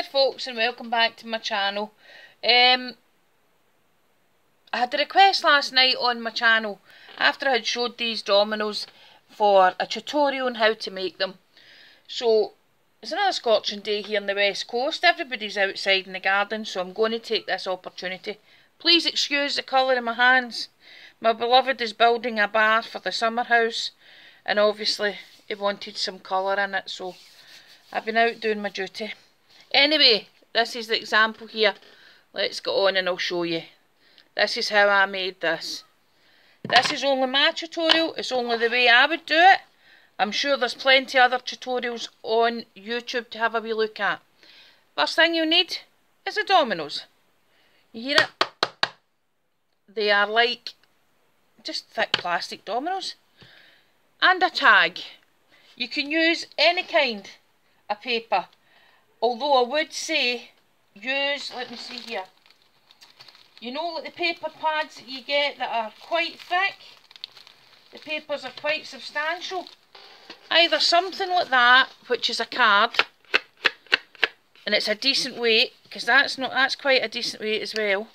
folks, and welcome back to my channel. I had a request last night on my channel after I had showed these dominoes for a tutorial on how to make them. So it's another scorching day here on the west coast. Everybody's outside in the garden, so I'm going to take this opportunity. Please excuse the colour of my hands. My beloved is building a bar for the summer house, and obviously he wanted some colour in it, so I've been out doing my duty. Anyway, this is the example here. Let's get on and I'll show you. This is how I made this. This is only my tutorial. It's only the way I would do it. I'm sure there's plenty other tutorials on YouTube to have a wee look at. First thing you need is the dominoes. You hear it? They are like just thick plastic dominoes. And a tag. You can use any kind of paper. Although I would say use, let me see here. You know, like the paper pads that you get that are quite thick? The papers are quite substantial. Either something like that, which is a card, and it's a decent weight, because that's quite a decent weight as well.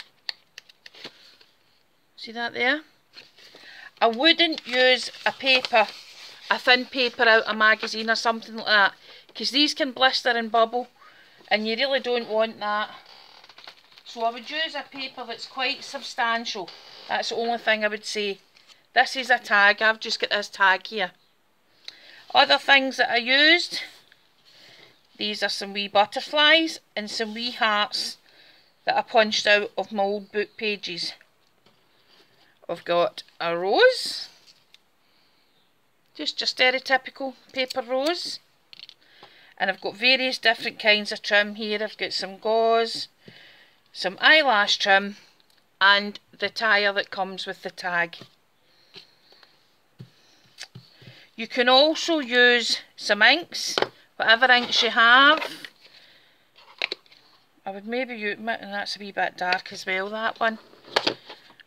See that there? I wouldn't use a thin paper out of a magazine or something like that, because these can blister and bubble, and you really don't want that. So I would use a paper that's quite substantial. That's the only thing I would say. This is a tag. I've just got this tag here. Other things that I used, these are some wee butterflies and some wee hearts that I punched out of my old book pages. I've got a rose, just your stereotypical paper rose. And I've got various different kinds of trim here. I've got some gauze, some eyelash trim, and the tire that comes with the tag. You can also use some inks, whatever inks you have. I would maybe use, and that's a wee bit dark as well, that one.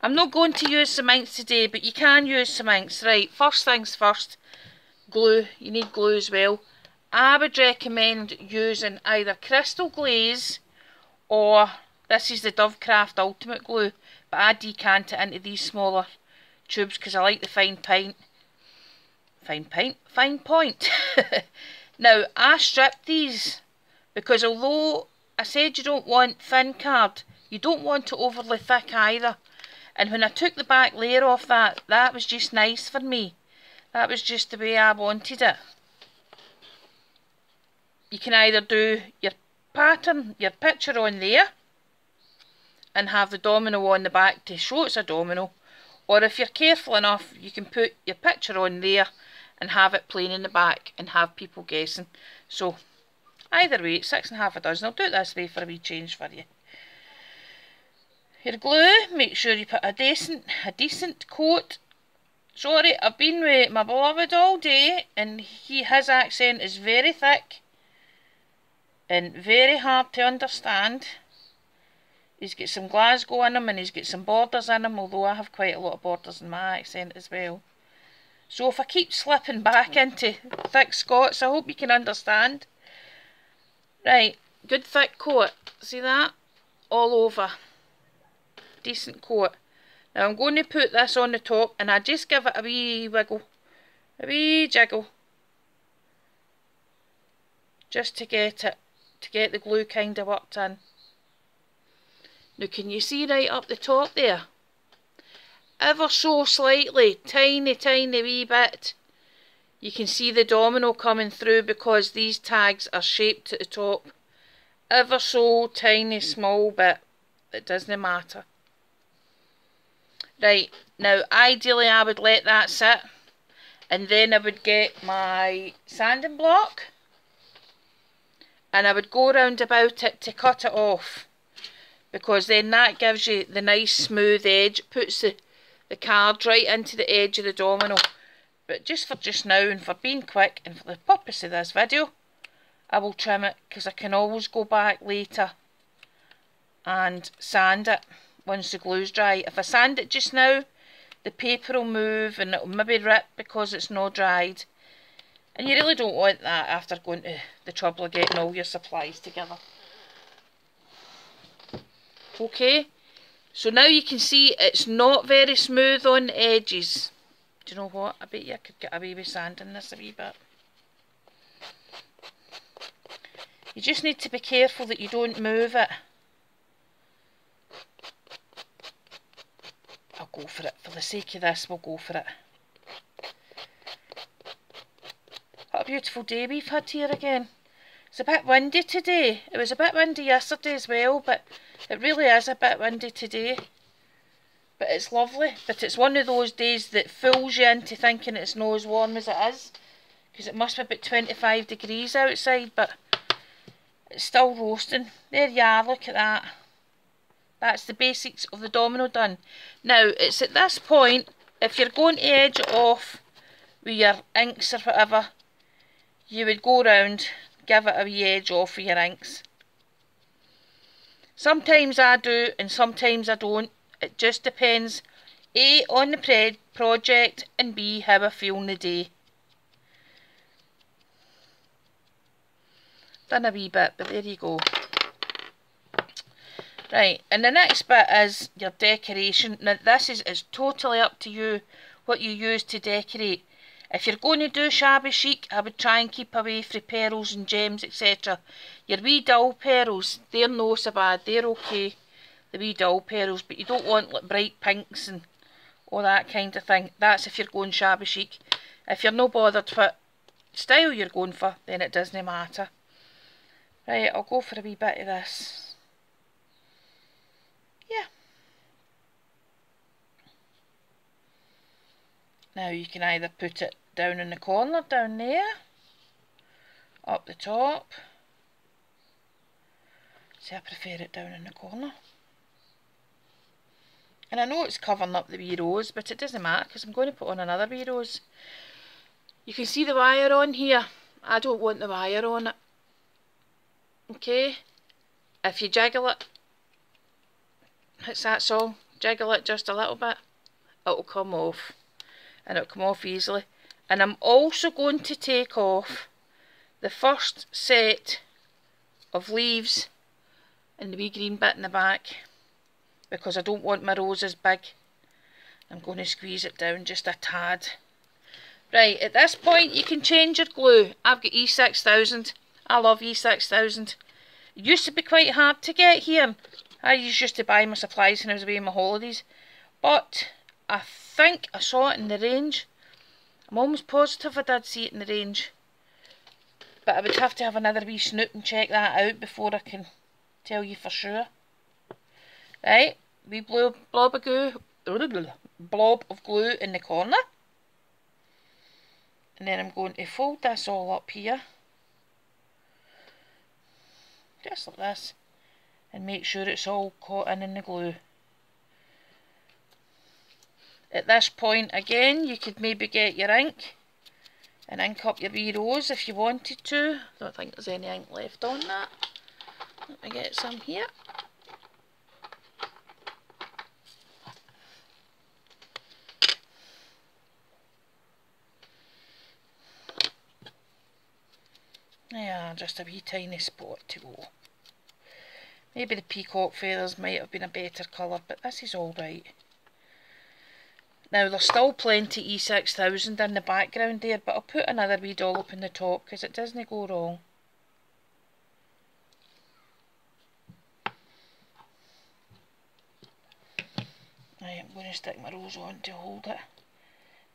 I'm not going to use some inks today, but you can use some inks. Right, first things first, glue. You need glue as well. I would recommend using either Crystal Glaze or this is the Dovecraft Ultimate Glue, but I decant it into these smaller tubes because I like the fine point. Now, I stripped these because although I said you don't want thin card, you don't want it overly thick either. And when I took the back layer off that was just nice for me. That was just the way I wanted it. You can either do your pattern, your picture on there, and have the domino on the back to show it's a domino, or if you're careful enough, you can put your picture on there and have it plain in the back and have people guessing. So either way, it's 6 1/2 dozen. I'll do it this way for a wee change for you. Your glue, make sure you put a decent coat. Sorry, I've been with my beloved all day, and his accent is very thick and very hard to understand. He's got some Glasgow in him and he's got some borders in him, although I have quite a lot of borders in my accent as well. So if I keep slipping back into thick Scots, I hope you can understand. Right, good thick coat. See that? All over. Decent coat. Now I'm going to put this on the top and I just give it a wee wiggle. A wee jiggle. Just to get the glue kind of worked in. Now can you see right up the top there? Ever so slightly, tiny wee bit, you can see the domino coming through because these tags are shaped at the top. Ever so tiny small bit, it doesn't matter. Right, now ideally I would let that sit and then I would get my sanding block and I would go round about it to cut it off, because then that gives you the nice smooth edge. It puts the card right into the edge of the domino. But just for just now and for being quick and for the purpose of this video, I will trim it because I can always go back later and sand it once the glue's dry. If I sand it just now, the paper will move and it'll maybe rip because it's not dried. And you really don't want that after going to the trouble of getting all your supplies together. Okay, so now you can see it's not very smooth on the edges. Do you know what? I bet you I could get away with sanding this a wee bit. You just need to be careful that you don't move it. I'll go for it. For the sake of this, we'll go for it. What a beautiful day we've had here again. It's a bit windy today. It was a bit windy yesterday as well, but it really is a bit windy today. But it's lovely. But it's one of those days that fools you into thinking it's not as warm as it is. Because it must be about 25 degrees outside, but it's still roasting. There you are, look at that. That's the basics of the domino done. Now, it's at this point, if you're going to edge it off with your inks or whatever, you would go round, give it a wee edge off with your inks. Sometimes I do and sometimes I don't. It just depends, A, on the project, and B, how I feel in the day. Done a wee bit, but there you go. Right, and the next bit is your decoration. Now this is totally up to you what you use to decorate. If you're going to do shabby chic, I would try and keep away from pearls and gems, etc. Your wee dull pearls, they're no so bad, they're okay. The wee dull pearls, but you don't want like bright pinks and all that kind of thing. That's if you're going shabby chic. If you're no bothered what style you're going for, then it doesn't matter. Right, I'll go for a wee bit of this. Yeah. Now you can either put it down in the corner, down there, up the top. See, I prefer it down in the corner. And I know it's covering up the wee rose, but it doesn't matter because I'm going to put on another wee rose. You can see the wire on here. I don't want the wire on it. Okay, if you jiggle it, it's that song, jiggle it just a little bit, it'll come off, and it'll come off easily. And I'm also going to take off the first set of leaves and the wee green bit in the back, because I don't want my roses big. I'm going to squeeze it down just a tad. Right, at this point you can change your glue. I've got E6000. I love E6000. It used to be quite hard to get here. I used to buy my supplies when I was away on my holidays. But I think I saw it in the range. I'm almost positive I did see it in the range. But I would have to have another wee snoop and check that out before I can tell you for sure. Right, wee blob of glue in the corner. And then I'm going to fold this all up here. Just like this, and make sure it's all caught in the glue. At this point again, you could maybe get your ink and ink up your wee rose if you wanted to. Don't think there's any ink left on that. Let me get some here. Yeah, just a wee tiny spot to go. Maybe the peacock feathers might have been a better colour, but this is alright. Now there's still plenty E6000 in the background there, but I'll put another wee dollop in the top because it doesn't go wrong. Right, I'm going to stick my rose on to hold it.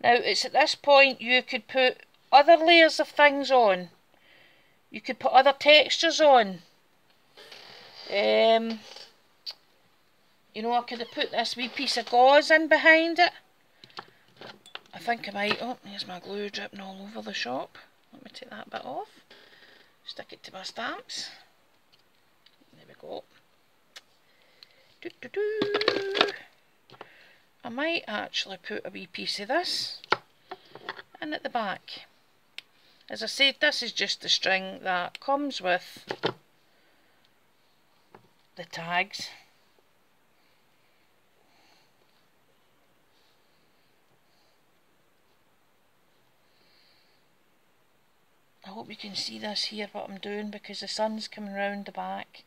Now it's at this point you could put other layers of things on. You could put other textures on. You know, I could have put this wee piece of gauze in behind it. I think I might. Oh, there's my glue dripping all over the shop. Let me take that bit off. Stick it to my stamps. There we go. Doo -doo -doo. I might actually put a wee piece of this in at the back. As I said, this is just the string that comes with the tags. I hope you can see this here, what I'm doing, because the sun's coming round the back.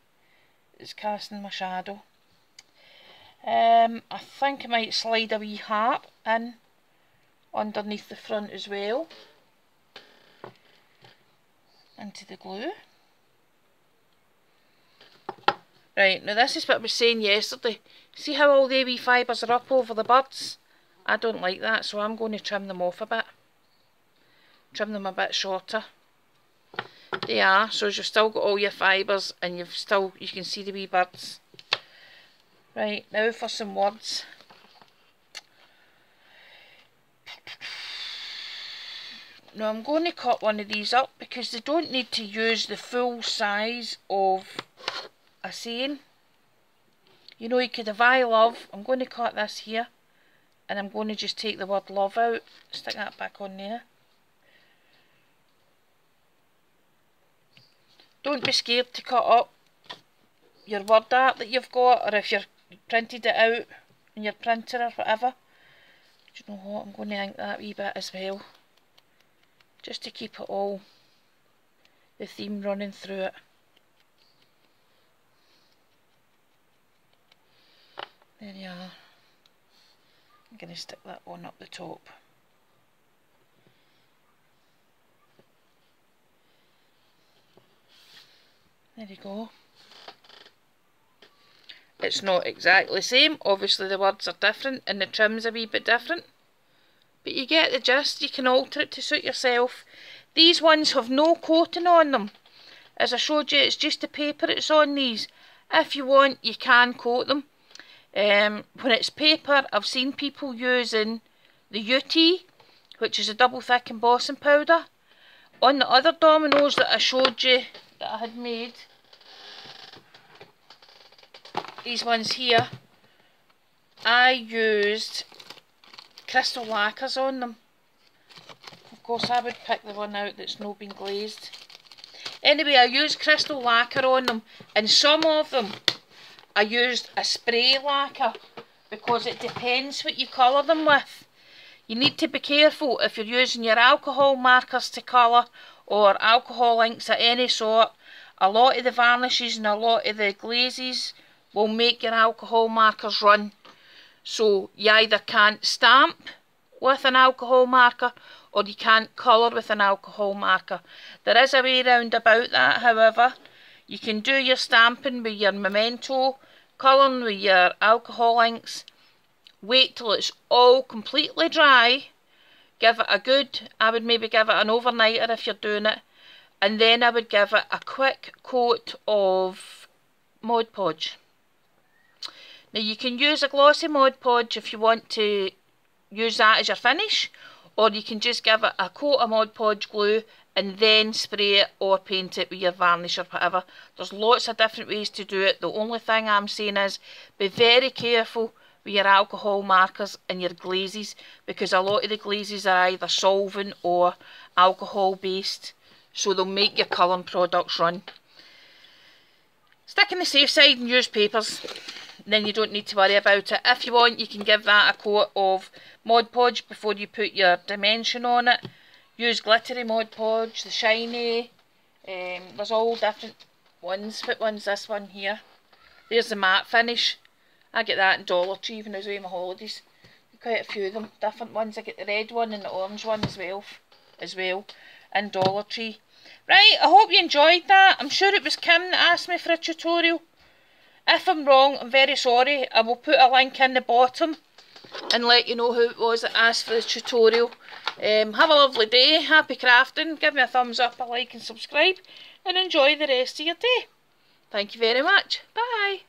It's casting my shadow. I think I might slide a wee heart in underneath the front as well, into the glue. Right, now this is what I was saying yesterday. See how all the wee fibres are up over the birds? I don't like that, so I'm going to trim them off a bit. Trim them a bit shorter. They are, so you've still got all your fibres and you can see the wee birds. Right, now for some words. Now I'm going to cut one of these up because they don't need to use the full size of a saying. You know, you could have I love. I'm going to cut this here and I'm going to just take the word love out, stick that back on there. Don't be scared to cut up your word art that you've got, or if you're printed it out in your printer or whatever. Do you know what, I'm going to ink that wee bit as well, just to keep it all, the theme running through it. There you are. I'm going to stick that one up the top. There you go. It's not exactly the same, obviously the words are different and the trim's a wee bit different, but you get the gist. You can alter it to suit yourself. These ones have no coating on them. As I showed you, it's just the paper it's on these. If you want, you can coat them. When it's paper, I've seen people using the UT, which is a double thick embossing powder. On the other dominoes that I showed you that I had made, these ones here, I used crystal lacquers on them. Of course I would pick the one out that's not been glazed. Anyway, I used crystal lacquer on them, and some of them I used a spray lacquer because it depends what you colour them with. You need to be careful if you're using your alcohol markers to colour or alcohol inks of any sort. A lot of the varnishes and a lot of the glazes will make your alcohol markers run. So you either can't stamp with an alcohol marker or you can't colour with an alcohol marker. There is a way round about that, however. You can do your stamping with your memento, colouring with your alcohol inks. Wait till it's all completely dry. Give it a good, I would maybe give it an overnighter if you're doing it. And then I would give it a quick coat of Mod Podge. Now you can use a glossy Mod Podge if you want to use that as your finish, or you can just give it a coat of Mod Podge glue and then spray it or paint it with your varnish or whatever. There's lots of different ways to do it. The only thing I'm saying is be very careful with your alcohol markers and your glazes, because a lot of the glazes are either solvent or alcohol based, so they'll make your colouring products run. Stick on the safe side and use papers, then you don't need to worry about it. If you want, you can give that a coat of Mod Podge before you put your dimension on it. Use glittery Mod Podge, the shiny, there's all different ones. What one's this one here? There's the matte finish. I get that in Dollar Tree when I was away on my holidays. Quite a few of them, different ones. I get the red one and the orange one as well in Dollar Tree. Right, I hope you enjoyed that. I'm sure it was Kim that asked me for a tutorial. If I'm wrong, I'm very sorry. I will put a link in the bottom and let you know who it was that asked for the tutorial. Have a lovely day, happy crafting, give me a thumbs up, a like and subscribe, and enjoy the rest of your day. Thank you very much. Bye.